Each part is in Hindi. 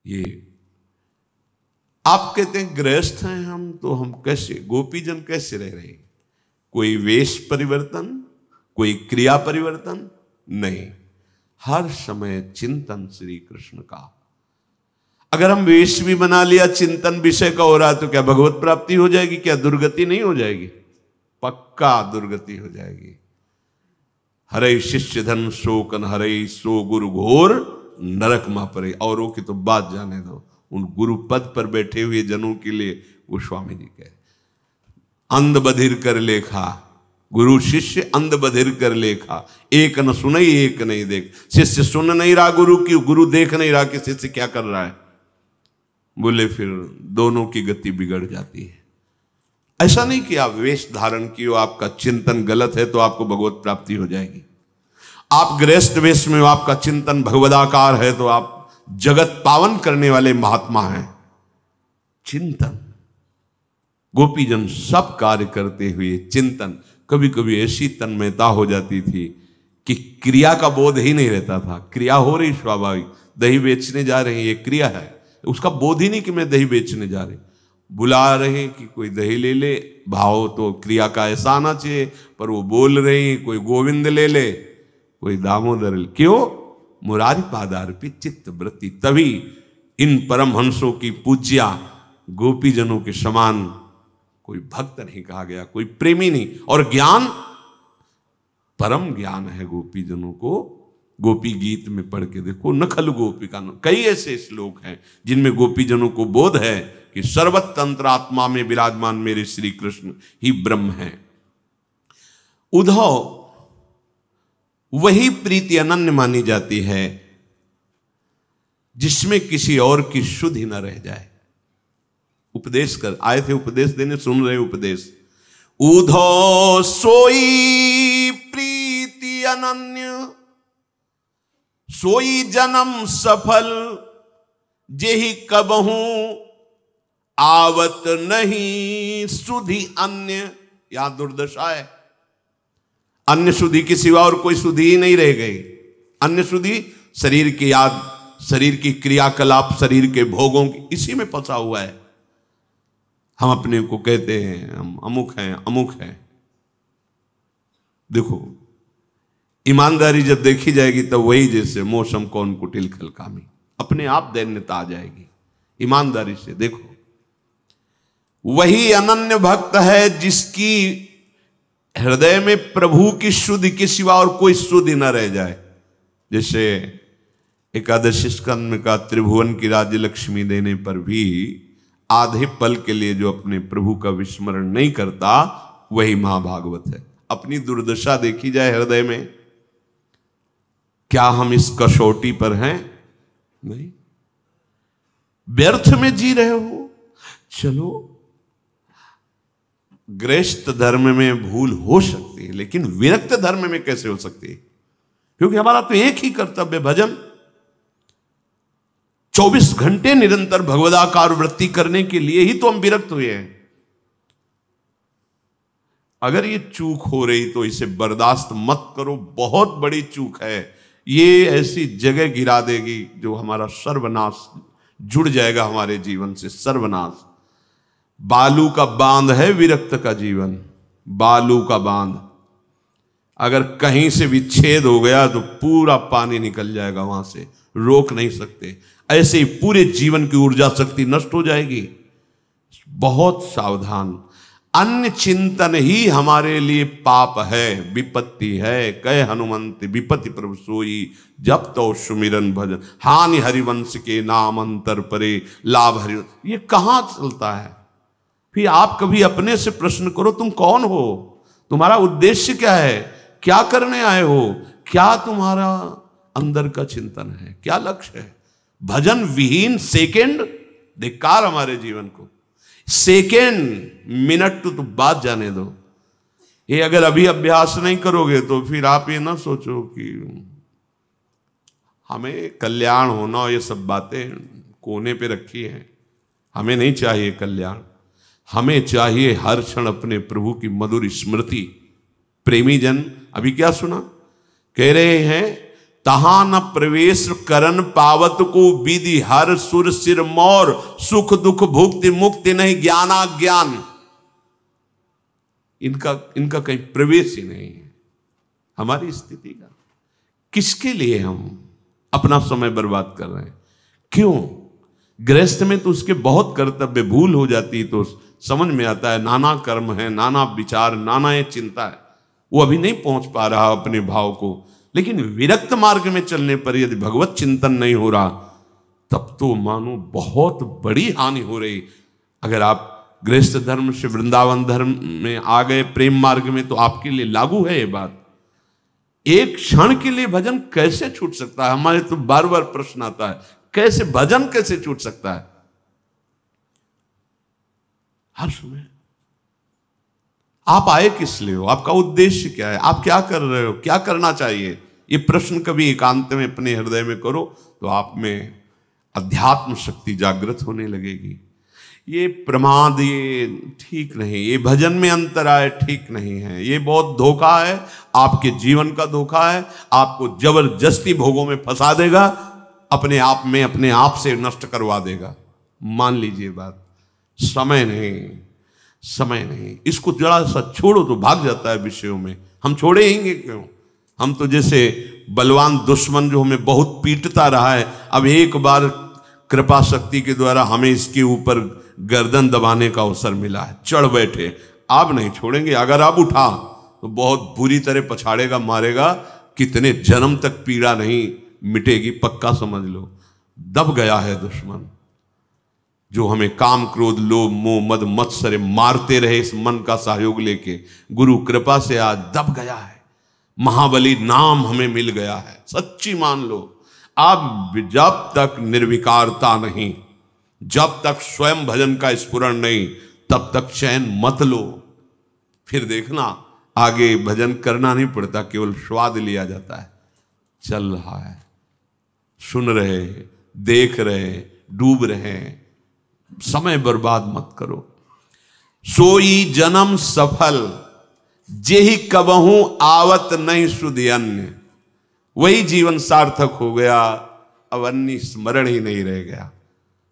ये आप कहते हैं गृहस्थ हैं हम, तो हम कैसे, गोपीजन कैसे रह रहे हैं? कोई वेश परिवर्तन, कोई क्रिया परिवर्तन नहीं, हर समय चिंतन श्री कृष्ण का। अगर हम वेश भी बना लिया, चिंतन विषय का हो रहा है, तो क्या भगवत प्राप्ति हो जाएगी? क्या दुर्गति नहीं हो जाएगी? पक्का दुर्गति हो जाएगी। हरे शिष्य धन शोकन हरे, सो गुरु घोर नरक मा परे। औरों की तो बात जाने दो, उन गुरु पद पर बैठे हुए जनों के लिए गोस्वामी जी कहे, अंध बधिर कर लेखा, गुरु शिष्य अंध बधिर कर लेखा, एक न सुनई एक नहीं देख। शिष्य सुन नहीं रहा गुरु की, गुरु देख नहीं रहा कि शिष्य क्या कर रहा है। बोले फिर दोनों की गति बिगड़ जाती है। ऐसा नहीं कि आप वेश धारण किए, आपका चिंतन गलत है तो आपको भगवत प्राप्ति हो जाएगी। आप गृहस्थ वेश में, आपका चिंतन भगवदाकार है तो आप जगत पावन करने वाले महात्मा हैं। चिंतन, गोपीजन सब कार्य करते हुए चिंतन। कभी कभी ऐसी तन्मयता हो जाती थी कि क्रिया का बोध ही नहीं रहता था। क्रिया हो रही स्वाभाविक, दही बेचने जा रहे हैं, ये क्रिया है, उसका बोध ही नहीं कि मैं दही बेचने जा रहे। बुला रहे कि कोई दही ले ले, भाव तो क्रिया का ऐसा आना चाहिए, पर वो बोल रहे हैं कोई गोविंद ले ले, कोई दामोदर ले। क्यों? मुरारी पादार्पित चित्त वृत्ति। तभी इन परमहंसों की पूज्या गोपीजनों के समान कोई भक्त नहीं कहा गया, कोई प्रेमी नहीं। और ज्ञान, परम ज्ञान है गोपीजनों को। गोपी गीत में पढ़ के देखो, न खलु गोपिका, कई ऐसे श्लोक हैं जिनमें गोपीजनों को बोध है कि सर्वत्र अंतरात्मा में विराजमान मेरे श्री कृष्ण ही ब्रह्म है। उद्धव, वही प्रीति अनन्य मानी जाती है जिसमें किसी और की शुद्धि न रह जाए। उपदेश कर आए थे, उपदेश देने, सुन रहे उपदेश। उद्धव सोई प्रीति अनन्य, सोई जन्म सफल, जेहि कबहू आवत नहीं सुधि अन्य। यहां दुर्दशा है, अन्य शुद्धि के सिवा और कोई शुद्धि ही नहीं रह गई। अन्य शुद्धि शरीर की याद, शरीर की क्रियाकलाप, शरीर के भोगों की, इसी में फंसा हुआ है। हम अपने को कहते हैं हम अमुक हैं, अमुक हैं। देखो, ईमानदारी जब देखी जाएगी तब वही जैसे मौसम कौन कुटिल खल कामी, अपने आप दैन्यता आ जाएगी। ईमानदारी से देखो, वही अनन्य भक्त है जिसकी हृदय में प्रभु की शुद्धि के सिवा और कोई शुद्धि न रह जाए। जैसे एकादशी स्कंद में का, त्रिभुवन की राज्य लक्ष्मी देने पर भी आधे पल के लिए जो अपने प्रभु का विस्मरण नहीं करता, वही महाभागवत है। अपनी दुर्दशा देखी जाए हृदय में, क्या हम इस कसौटी पर हैं? नहीं। व्यर्थ में जी रहे हो। चलो, गृहस्थ धर्म में भूल हो सकती है, लेकिन विरक्त धर्म में कैसे हो सकती है? क्योंकि हमारा तो एक ही कर्तव्य, भजन। 24 घंटे निरंतर भगवदाकार वृत्ति करने के लिए ही तो हम विरक्त हुए हैं। अगर ये चूक हो रही तो इसे बर्दाश्त मत करो, बहुत बड़ी चूक है। ये ऐसी जगह गिरा देगी जो हमारा सर्वनाश, जुड़ जाएगा हमारे जीवन से, सर्वनाश। बालू का बांध है विरक्त का जीवन, बालू का बांध। अगर कहीं से विच्छेद हो गया तो पूरा पानी निकल जाएगा वहां से, रोक नहीं सकते। ऐसे ही पूरे जीवन की ऊर्जा शक्ति नष्ट हो जाएगी। बहुत सावधान। अन्य चिंतन ही हमारे लिए पाप है, विपत्ति है। कह हनुमंत विपत्ति प्रभु सोई, जब तो सुमिरन भजन। हानि हरिवंश के नाम अंतर परे, लाभ हरि। ये कहां चलता है? फिर आप कभी अपने से प्रश्न करो, तुम कौन हो? तुम्हारा उद्देश्य क्या है? क्या करने आए हो? क्या तुम्हारा अंदर का चिंतन है? क्या लक्ष्य है? भजन विहीन सेकेंड, धिक्कार हमारे जीवन को। सेकेंड मिनट तो बात जाने दो। ये अगर अभी अभ्यास नहीं करोगे तो फिर आप ये ना सोचो कि हमें कल्याण होना, ये सब बातें कोने पे रखी हैं। हमें नहीं चाहिए कल्याण, हमें चाहिए हर क्षण अपने प्रभु की मधुर स्मृति। प्रेमी जन अभी क्या सुना? कह रहे हैं तहां न प्रवेश करन पावत को विधि हर सुर सिर मोर सुख दुख भुक्ति मुक्ति नहीं ज्ञाना ज्ञान। इनका कहीं प्रवेश ही नहीं है हमारी स्थिति का। किसके लिए हम अपना समय बर्बाद कर रहे हैं? क्यों? गृहस्थ में तो उसके बहुत कर्तव्य, भूल हो जाती तो समझ में आता है नाना कर्म है, नाना विचार, नाना ये चिंता है, वो अभी नहीं पहुंच पा रहा अपने भाव को। लेकिन विरक्त मार्ग में चलने पर यदि भगवत चिंतन नहीं हो रहा तब तो मानो बहुत बड़ी हानि हो रही। अगर आप गृहस्थ धर्म से वृंदावन धर्म में आ गए, प्रेम मार्ग में, तो आपके लिए लागू है ये बात। एक क्षण के लिए भजन कैसे छूट सकता है? हमारे तो बार बार प्रश्न आता है, कैसे भजन कैसे छूट सकता है? हर समय आप आए किस लिए हो? आपका उद्देश्य क्या है? आप क्या कर रहे हो? क्या करना चाहिए? ये प्रश्न कभी एकांत में अपने हृदय में करो तो आप में अध्यात्म शक्ति जागृत होने लगेगी। ये प्रमाद ये ठीक नहीं, ये भजन में अंतराय ठीक नहीं है, ये बहुत धोखा है, आपके जीवन का धोखा है, आपको जबरदस्ती भोगों में फंसा देगा, अपने आप में अपने आप से नष्ट करवा देगा। मान लीजिए बात, समय नहीं, इसको जरा सा छोड़ो तो भाग जाता है विषयों में। हम छोड़ेंगे क्यों? हम तो जैसे बलवान दुश्मन जो हमें बहुत पीटता रहा है, अब एक बार कृपा शक्ति के द्वारा हमें इसके ऊपर गर्दन दबाने का अवसर मिला है, चढ़ बैठे, आप नहीं छोड़ेंगे। अगर आप उठा तो बहुत बुरी तरह पछाड़ेगा, मारेगा, कितने जन्म तक पीड़ा नहीं मिटेगी, पक्का समझ लो। दब गया है दुश्मन जो हमें काम क्रोध लोभ मोह मद मत्सर मारते रहे, इस मन का सहयोग लेके गुरु कृपा से आज दब गया है। महाबली नाम हमें मिल गया है, सच्ची मान लो। आप जब तक निर्विकारता नहीं, जब तक स्वयं भजन का स्फुरण नहीं, तब तक चैन मत लो। फिर देखना आगे भजन करना नहीं पड़ता, केवल स्वाद लिया जाता है। चल रहा है, सुन रहे, देख रहे, डूब रहे, समय बर्बाद मत करो। सोई जन्म सफल जेहि कबहू आवत नहीं सुधि अन्य। वही जीवन सार्थक हो गया, अब अन्य स्मरण ही नहीं रह गया।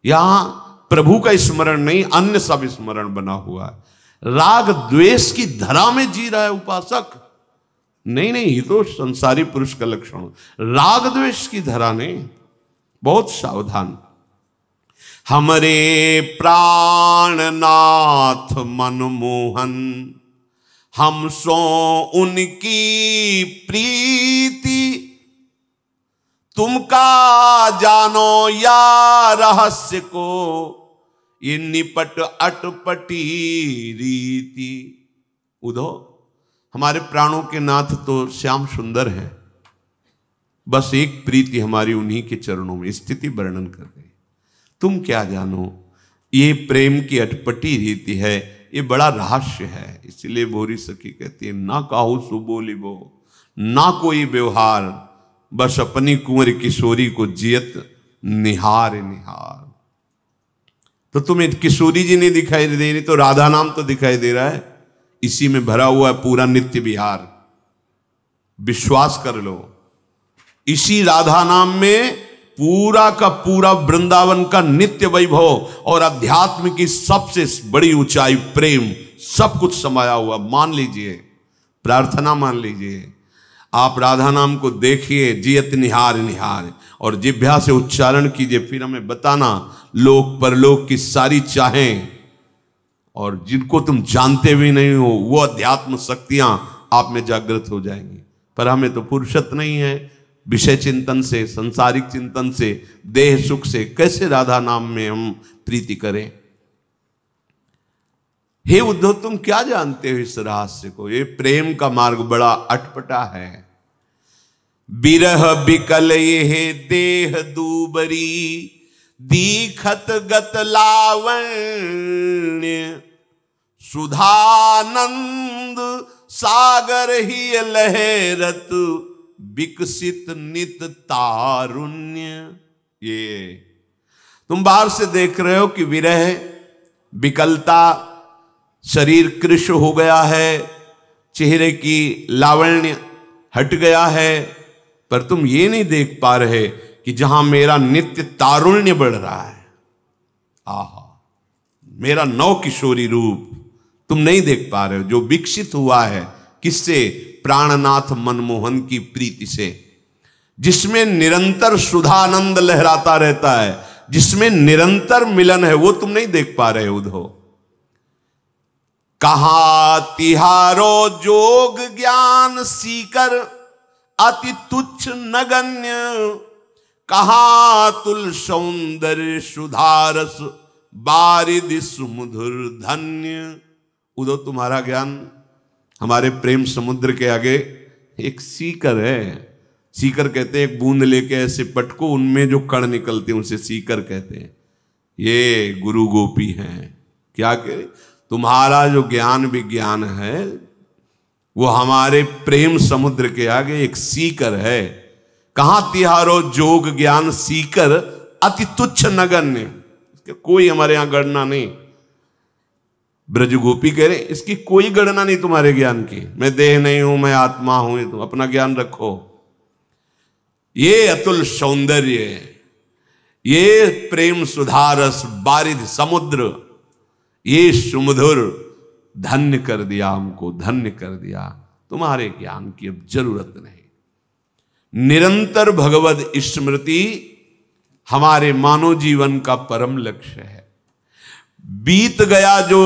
यहां प्रभु का स्मरण नहीं, अन्य सब स्मरण बना हुआ है। राग द्वेष की धरा में जी रहा है उपासक। नहीं, ये तो संसारी पुरुष का लक्षण। राग द्वेष की धरा नहीं, बहुत सावधान। हमरे प्राणनाथ मनमोहन हम सो उनकी प्रीति। तुम का जानो या रहस्य को ये निपट अटपटी रीति। उधो हमारे प्राणों के नाथ तो श्याम सुंदर हैं, बस एक प्रीति हमारी उन्हीं के चरणों में। स्थिति वर्णन कर रही। तुम क्या जानो, ये प्रेम की अटपटी रीति है, ये बड़ा रहस्य है। इसलिए भोरी सखी कहती है, ना काहू सो बोलिबो, ना कोई व्यवहार, बस अपनी कुंवर किशोरी को जियत निहार निहार। तो तुम्हें किशोरी जी नहीं दिखाई दे रही तो राधा नाम तो दिखाई दे रहा है। इसी में भरा हुआ है पूरा नित्य विहार। विश्वास कर लो, इसी राधा नाम में पूरा का पूरा वृंदावन का नित्य वैभव और अध्यात्म की सबसे बड़ी ऊंचाई प्रेम सब कुछ समाया हुआ। मान लीजिए, प्रार्थना मान लीजिए, आप राधा नाम को देखिए, जियत निहार निहार, और जिह्वा से उच्चारण कीजिए। फिर हमें बताना लोक परलोक की सारी चाहें और जिनको तुम जानते भी नहीं हो वो अध्यात्म शक्तियां आप में जागृत हो जाएंगी। पर हमें तो फुर्सत नहीं है विषय चिंतन से, संसारिक चिंतन से, देह सुख से। कैसे राधा नाम में हम प्रीति करें? हे उद्धव, तुम क्या जानते हो इस रहस्य को? ये प्रेम का मार्ग बड़ा अटपटा है। बिरह बिकल ये देह दूबरी दीखत गत लावण्य। सुधानंद सागर ही लहरत विकसित नित तारुण्य। ये तुम बाहर से देख रहे हो कि विरह, विकलता, शरीर कृश हो गया है, चेहरे की लावण्य हट गया है, पर तुम ये नहीं देख पा रहे कि जहां मेरा नित्य तारुण्य बढ़ रहा है, आहा, मेरा नव किशोरी रूप तुम नहीं देख पा रहे हो, जो विकसित हुआ है किससे? प्राणनाथ मनमोहन की प्रीति से, जिसमें निरंतर सुधानंद लहराता रहता है, जिसमें निरंतर मिलन है, वो तुम नहीं देख पा रहे उद्धव। कहा तिहारो जोग ज्ञान सीकर अति तुच्छ नगण्य, कहा तुल सौंदर्य सुधारस बारिद सुमधुर धन्य। उद्धव, तुम्हारा ज्ञान हमारे प्रेम समुद्र के आगे एक सीकर है। सीकर कहते हैं एक बूंद लेके ऐसे पटको, उनमें जो कण निकलते हैं उसे सीकर कहते हैं। ये गुरु गोपी हैं। क्या कहे, तुम्हारा जो ज्ञान विज्ञान है वो हमारे प्रेम समुद्र के आगे एक सीकर है। कहां तिहारो जोग ज्ञान सीकर अति तुच्छ नगण्य, कोई हमारे यहां गणना नहीं। ब्रज गोपी कह रहे इसकी कोई गणना नहीं तुम्हारे ज्ञान की। मैं देह नहीं हूं, मैं आत्मा हूं, तुम अपना ज्ञान रखो। ये अतुल सौंदर्य, ये प्रेम सुधारस बारिद समुद्र, ये सुमधुर धन्य कर दिया हमको, धन्य कर दिया। तुम्हारे ज्ञान की अब जरूरत नहीं। निरंतर भगवद स्मृति हमारे मानव जीवन का परम लक्ष्य है। बीत गया जो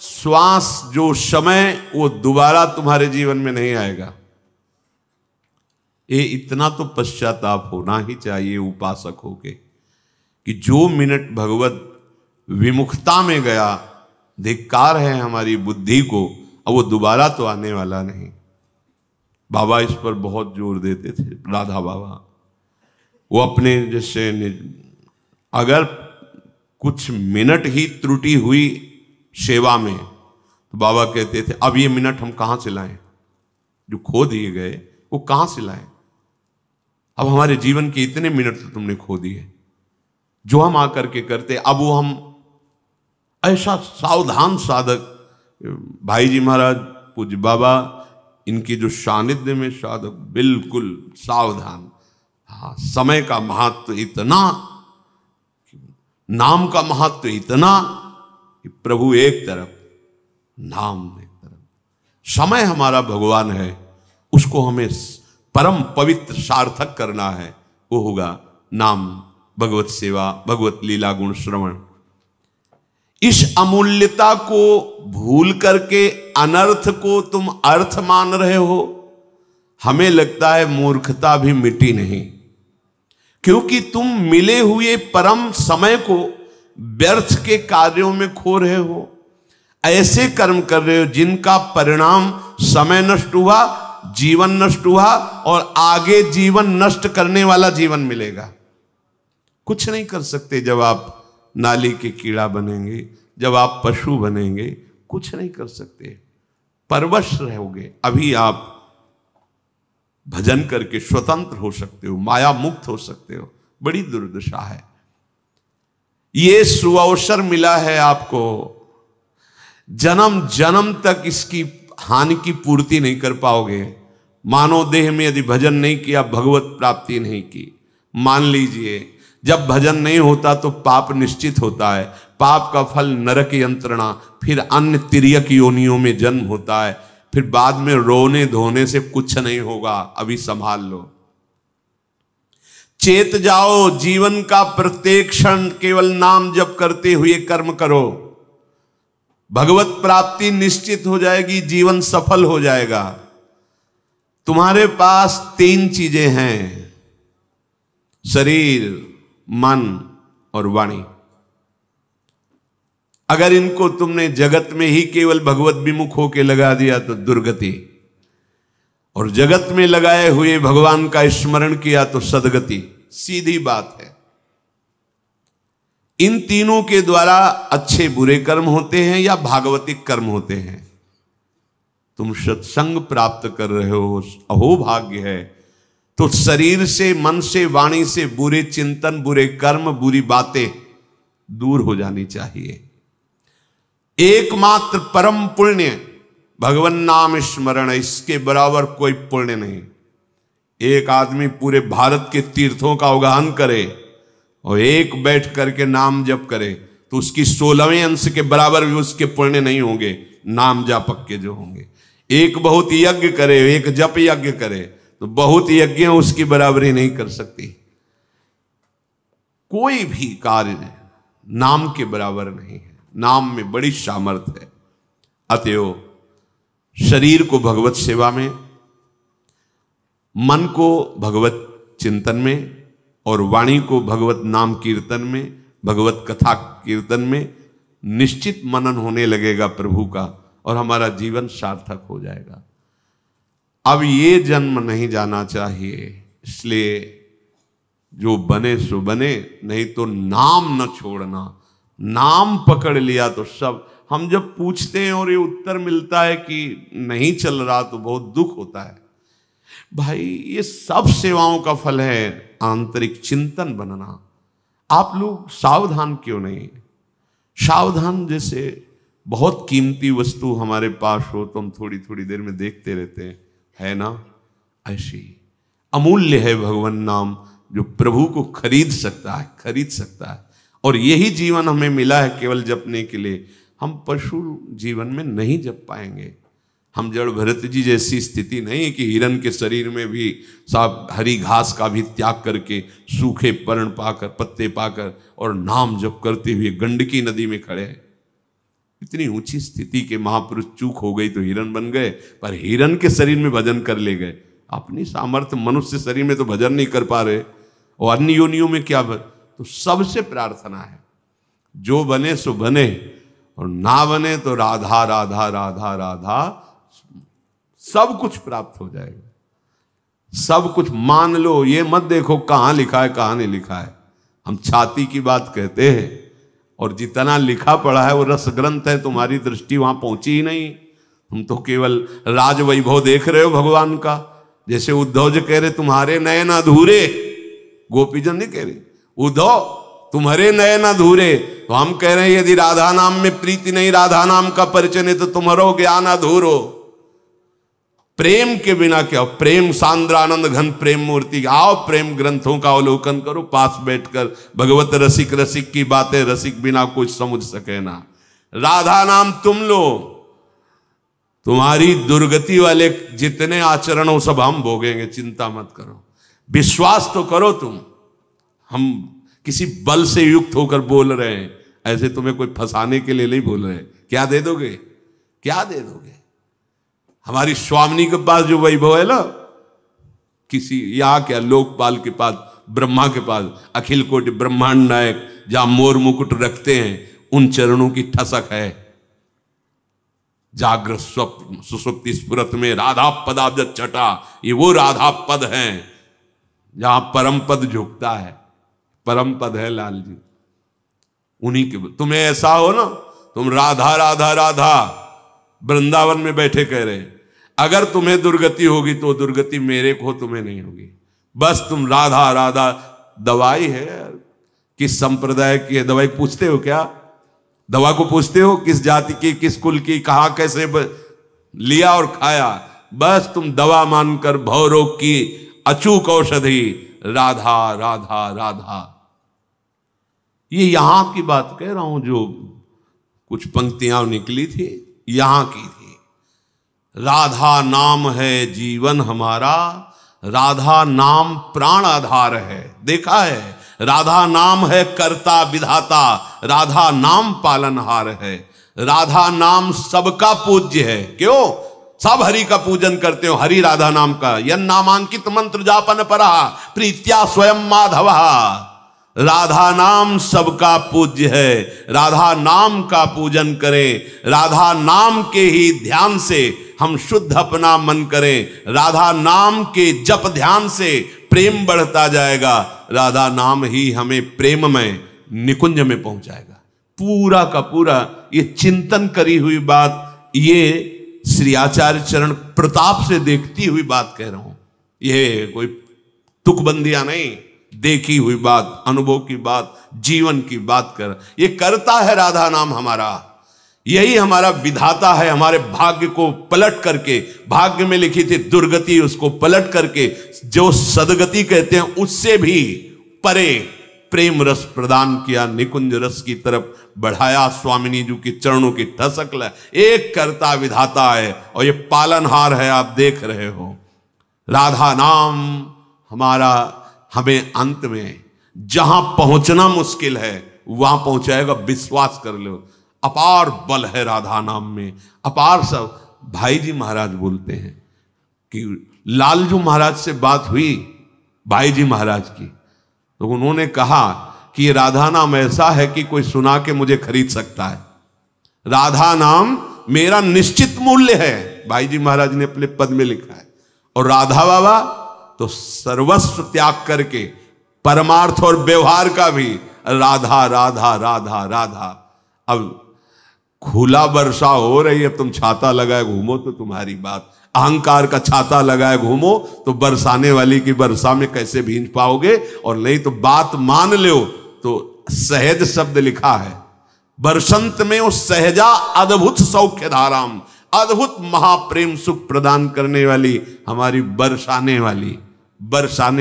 श्वास, जो समय, वो दोबारा तुम्हारे जीवन में नहीं आएगा। ये इतना तो पश्चाताप होना ही चाहिए उपासक होके कि जो मिनट भगवत विमुखता में गया, धिक्कार है हमारी बुद्धि को, अब वो दोबारा तो आने वाला नहीं। बाबा इस पर बहुत जोर देते थे, राधा बाबा। वो अपने जैसे अगर कुछ मिनट ही त्रुटि हुई सेवा में तो बाबा कहते थे अब ये मिनट हम कहां से लाएं, जो खो दिए गए वो कहां से लाएं। अब हमारे जीवन के इतने मिनट तो तुमने खो दिए, जो हम आकर के करते, अब वो हम ऐसा सावधान साधक। भाई जी महाराज पूज्य बाबा, इनकी जो सानिध्य में साधक बिल्कुल सावधान। हाँ, समय का महत्व इतना, नाम का महत्व इतना कि प्रभु एक तरफ, नाम एक तरफ। समय हमारा भगवान है, उसको हमें परम पवित्र सार्थक करना है। वो होगा नाम, भगवत सेवा, भगवत लीला गुण श्रवण। इस अमूल्यता को भूल करके अनर्थ को तुम अर्थ मान रहे हो। हमें लगता है मूर्खता भी मिटी नहीं, क्योंकि तुम मिले हुए परम समय को व्यर्थ के कार्यों में खो रहे हो। ऐसे कर्म कर रहे हो जिनका परिणाम समय नष्ट हुआ, जीवन नष्ट हुआ, और आगे जीवन नष्ट करने वाला जीवन मिलेगा। कुछ नहीं कर सकते जब आप नाली के कीड़ा बनेंगे, जब आप पशु बनेंगे, कुछ नहीं कर सकते, परवश रहोगे। अभी आप भजन करके स्वतंत्र हो सकते हो, माया मुक्त हो सकते हो। बड़ी दुर्दशा है। ये सुअवसर मिला है आपको, जन्म जन्म तक इसकी हानि की पूर्ति नहीं कर पाओगे। मानव देह में यदि भजन नहीं किया, भगवत प्राप्ति नहीं की। मान लीजिए जब भजन नहीं होता तो पाप निश्चित होता है, पाप का फल नरक यंत्रणा, फिर अन्य तिर्यक योनियों में जन्म होता है, फिर बाद में रोने धोने से कुछ नहीं होगा। अभी संभाल लो, चेत जाओ। जीवन का प्रत्येक क्षण केवल नाम जप करते हुए कर्म करो, भगवत प्राप्ति निश्चित हो जाएगी, जीवन सफल हो जाएगा। तुम्हारे पास 3 चीजें हैं, शरीर, मन और वाणी। अगर इनको तुमने जगत में ही केवल भगवत विमुख होके लगा दिया तो दुर्गति, और जगत में लगाए हुए भगवान का स्मरण किया तो सदगति। सीधी बात है। इन तीनों के द्वारा अच्छे बुरे कर्म होते हैं या भागवतिक कर्म होते हैं। तुम सत्संग प्राप्त कर रहे हो, अहो भाग्य है। तो शरीर से, मन से, वाणी से बुरे चिंतन, बुरे कर्म, बुरी बातें दूर हो जानी चाहिए। एकमात्र परम पुण्य भगवान नाम स्मरण, इसके बराबर कोई पुण्य नहीं। एक आदमी पूरे भारत के तीर्थों का अवगाहन करे और एक बैठ करके नाम जप करे तो उसकी 16वें अंश के बराबर भी उसके पुण्य नहीं होंगे नाम जापक के जो होंगे। एक बहुत यज्ञ करे, एक जप यज्ञ करे तो बहुत यज्ञ उसकी बराबरी नहीं कर सकती। कोई भी कार्य नाम के बराबर नहीं है, नाम में बड़ी सामर्थ्य है। अतएव शरीर को भगवत सेवा में, मन को भगवत चिंतन में और वाणी को भगवत नाम कीर्तन में, भगवत कथा कीर्तन में निश्चित मनन होने लगेगा प्रभु का और हमारा जीवन सार्थक हो जाएगा। अब ये जन्म नहीं जाना चाहिए, इसलिए जो बने सो बने, नहीं तो नाम न छोड़ना। नाम पकड़ लिया तो सब। हम जब पूछते हैं और ये उत्तर मिलता है कि नहीं चल रहा तो बहुत दुख होता है। भाई ये सब सेवाओं का फल है आंतरिक चिंतन बनना। आप लोग सावधान क्यों नहीं? सावधान जैसे बहुत कीमती वस्तु हमारे पास हो तो हम थोड़ी थोड़ी देर में देखते रहते हैं, है ना? ऐसी अमूल्य है भगवान नाम जो प्रभु को खरीद सकता है, खरीद सकता है। और यही जीवन हमें मिला है केवल जपने के लिए। हम पशु जीवन में नहीं जप पाएंगे। हम जड़ भरत जी जैसी स्थिति नहीं है कि हिरण के शरीर में भी साहब हरी घास का भी त्याग करके सूखे पर्ण पाकर, पत्ते पाकर और नाम जप करते हुए गंडकी नदी में खड़े हैं। इतनी ऊंची स्थिति के महापुरुष चूक हो गई तो हिरण बन गए, पर हिरण के शरीर में भजन कर ले गए। अपनी सामर्थ्य मनुष्य शरीर में तो भजन नहीं कर पा रहे और अन्य योनियों में क्या तो सबसे प्रार्थना है जो बने सो बने और ना बने तो राधा राधा राधा राधा, सब कुछ प्राप्त हो जाएगा। सब कुछ मान लो, ये मत देखो कहां लिखा है कहां नहीं लिखा है। हम छाती की बात कहते हैं और जितना लिखा पढ़ा है वो रस ग्रंथ है, तुम्हारी दृष्टि वहां पहुंची ही नहीं। तुम तो केवल राज वैभव देख रहे हो भगवान का। जैसे उद्धव जी कह रहे तुम्हारे नयन अधूरे, गोपीजन नहीं कह रहे उद्धव तुम्हारे नयन अधूरे, तो हम कह रहे हैं यदि राधा नाम में प्रीति नहीं, राधा नाम का परिचय नहीं तो तुम्हारो ज्ञान अधूरो। प्रेम के बिना क्या? प्रेम सांद्रानंद घन प्रेम मूर्ति। आओ प्रेम ग्रंथों का अवलोकन करो पास बैठकर। भगवत रसिक रसिक की बातें रसिक बिना कुछ समझ सके ना। राधा नाम तुम लो, तुम्हारी दुर्गति वाले जितने आचरण हो सब हम भोगेंगे, चिंता मत करो। विश्वास तो करो तुम। हम किसी बल से युक्त होकर बोल रहे हैं, ऐसे तुम्हें कोई फंसाने के लिए नहीं बोल रहे। क्या दे दोगे? क्या दे दोगे? हमारी स्वामिनी के पास जो वैभव है ना, किसी यहां क्या लोकपाल के पास, ब्रह्मा के पास, अखिल कोटि ब्रह्मांड नायक जहां मोर मुकुट रखते हैं उन चरणों की ठसक है। जागृत स्वप्न सुसुप्ति स्फुरत में राधा पदाब्ज छटा, ये वो राधा पद हैं जहां परम पद झुकता है। परम पद है लाल जी, उन्हीं के। तुम्हें ऐसा हो ना, तुम राधा राधा राधा वृंदावन में बैठे कह रहे, अगर तुम्हें दुर्गति होगी तो दुर्गति मेरे को, तुम्हें नहीं होगी। बस तुम राधा राधा। दवाई है किस संप्रदाय की है? दवाई पूछते हो क्या? दवा को पूछते हो किस जाति की, किस कुल की, कहां कैसे लिया और खाया? बस तुम दवा मानकर भवरोग की अचूक औषधि राधा राधा राधा। ये यहां की बात कह रहा हूं, जो कुछ पंक्तियां निकली थी यहां की थी। राधा नाम है जीवन हमारा, राधा नाम प्राण आधार है। देखा है, राधा नाम है कर्ता विधाता, राधा नाम पालनहार है। राधा नाम सबका पूज्य है। क्यों? सब हरि का पूजन करते हो, हरि राधा नाम का। यन नामांकित मंत्र जापन परा प्रीत्या स्वयं माधव। राधा नाम सबका पूज्य है। राधा नाम का पूजन करें, राधा नाम के ही ध्यान से हम शुद्ध अपना मन करें। राधा नाम के जप ध्यान से प्रेम बढ़ता जाएगा। राधा नाम ही हमें प्रेम में निकुंज में पहुंचाएगा। पूरा का पूरा ये चिंतन करी हुई बात, ये श्री आचार्य चरण प्रताप से देखती हुई बात कह रहा हूं। ये कोई तुकबंदियां नहीं, देखी हुई बात, अनुभव की बात, जीवन की बात कर। ये करता है राधा नाम हमारा। यही हमारा विधाता है। हमारे भाग्य को पलट करके, भाग्य में लिखी थी दुर्गति, उसको पलट करके जो सदगति कहते हैं उससे भी परे प्रेम रस प्रदान किया, निकुंज रस की तरफ बढ़ाया। स्वामिनी जी की चरणों की ठसक ल एक करता विधाता है और ये पालनहार है। आप देख रहे हो राधा नाम हमारा हमें अंत में जहां पहुंचना मुश्किल है वहां पहुंचाएगा, विश्वास कर लो। अपार बल है राधा नाम में, अपार। सब भाई जी महाराज बोलते हैं कि लालजू महाराज से बात हुई भाई जी महाराज की, तो उन्होंने कहा कि ये राधा नाम ऐसा है कि कोई सुना के मुझे खरीद सकता है। राधा नाम मेरा निश्चित मूल्य है, भाई जी महाराज ने अपने पद में लिखा है। और राधा बाबा तो सर्वस्व त्याग करके परमार्थ और व्यवहार का भी राधा राधा राधा राधा। अब खुला वर्षा हो रही है, तुम छाता लगाए घूमो तो तुम्हारी बात, अहंकार का छाता लगाए घूमो तो बरसाने वाली की वर्षा में कैसे भींज पाओगे। और नहीं तो बात मान लो तो सहज शब्द लिखा है, बरसंत में उस सहजा अद्भुत सौख्य धाराम, अद्भुत महाप्रेम सुख प्रदान करने वाली हमारी बरसाने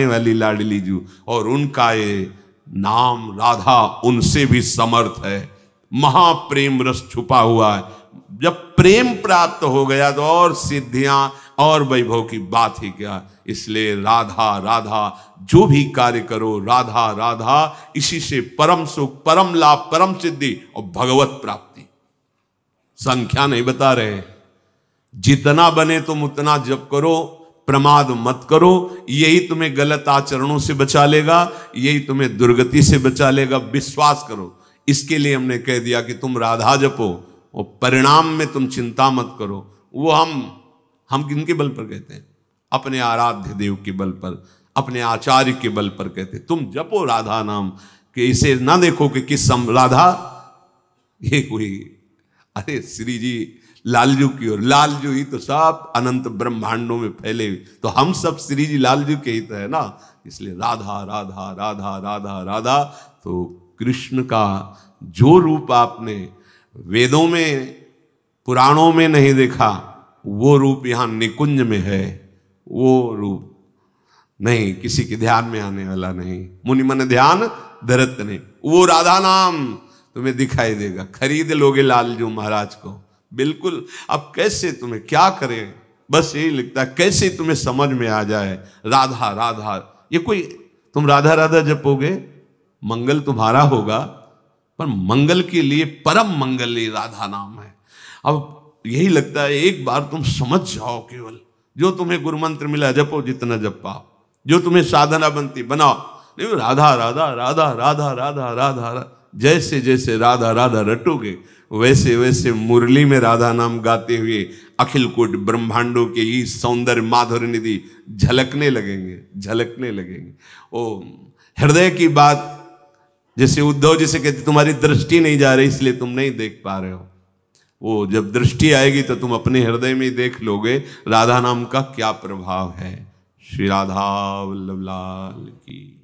वाली लाडली जू। और उनका ये नाम राधा उनसे भी समर्थ है, महाप्रेम रस छुपा हुआ है। जब प्रेम प्राप्त हो गया तो और सिद्धियां और वैभव की बात ही क्या। इसलिए राधा राधा जो भी कार्य करो, राधा राधा, इसी से परम सुख, परम लाभ, परम सिद्धि और भगवत प्राप्ति। संख्या नहीं बता रहे, जितना बने तुम उतना जप करो, प्रमाद मत करो। यही तुम्हें गलत आचरणों से बचा लेगा, यही तुम्हें दुर्गति से बचा लेगा। विश्वास करो। इसके लिए हमने कह दिया कि तुम राधा जपो और परिणाम में तुम चिंता मत करो। वो हम किनके बल पर कहते हैं? अपने आराध्य देव के बल पर, अपने आचार्य के बल पर कहते हैं तुम जपो राधा नाम। कि इसे ना देखो कि किस राधा ये कोई, अरे श्री जी लालजू की ओर, लालजू ही तो सब अनंत ब्रह्मांडों में फैले, तो हम सब श्री जी लालजू के ही तो है ना। इसलिए राधा राधा राधा राधा राधा। तो कृष्ण का जो रूप आपने वेदों में पुराणों में नहीं देखा, वो रूप यहाँ निकुंज में है। वो रूप नहीं किसी के ध्यान में आने वाला नहीं, मुनि मन ध्यान धरत नहीं। वो राधा नाम तुम्हें दिखाई देगा, खरीद लोगे लालजू महाराज को बिल्कुल। अब कैसे तुम्हें क्या करें, बस यही लिखता है कैसे तुम्हें समझ में आ जाए राधा राधा। ये कोई तुम राधा राधा जपोगे, मंगल तुम्हारा होगा, पर मंगल के लिए परम मंगल ये राधा नाम है। अब यही लगता है एक बार तुम समझ जाओ, केवल जो तुम्हें गुरु मंत्र मिला जपो, जितना जप पाओ, जो तुम्हें साधना बनती बनाओ। नहीं राधा राधा राधा राधा राधा राधा, जैसे जैसे राधा राधा रटोगे वैसे वैसे मुरली में राधा नाम गाते हुए अखिल कोट ब्रह्मांडों के ही सौंदर्य माधुर्य निधि झलकने लगेंगे। ओ हृदय की बात, जैसे उद्धव जी से कहते तुम्हारी दृष्टि नहीं जा रही इसलिए तुम नहीं देख पा रहे हो। वो जब दृष्टि आएगी तो तुम अपने हृदय में देख लोगे राधा नाम का क्या प्रभाव है। श्री राधा वल्लभ लाल की।